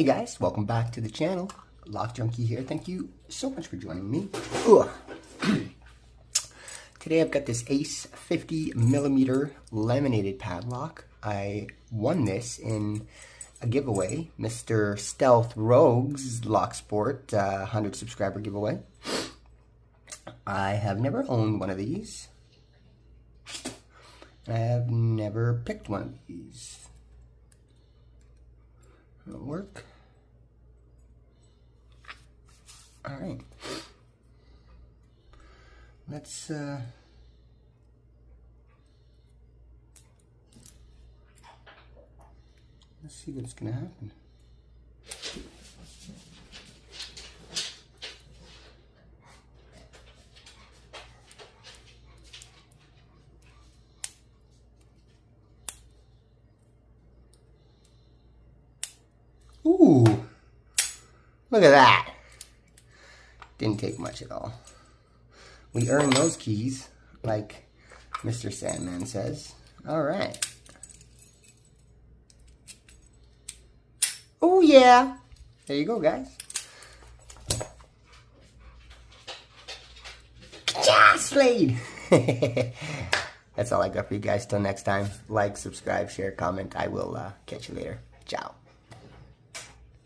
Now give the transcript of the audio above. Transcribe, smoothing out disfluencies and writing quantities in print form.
Hey guys, welcome back to the channel. Lock Junkie here. Thank you so much for joining me. Today I've got this Ace 50mm laminated padlock. I won this in a giveaway, Mr. Stealth Rogue's Lock Sport 100 subscriber giveaway. I have never owned one of these. I have never picked one of these. It'll work. All right. Let's see what's gonna happen. Ooh, look at that. Didn't take much at all. We earned those keys, like Mr. Sandman says. All right. Oh yeah. There you go, guys. Yeah, slayed. That's all I got for you guys. Till next time, like, subscribe, share, comment. I will catch you later. Ciao.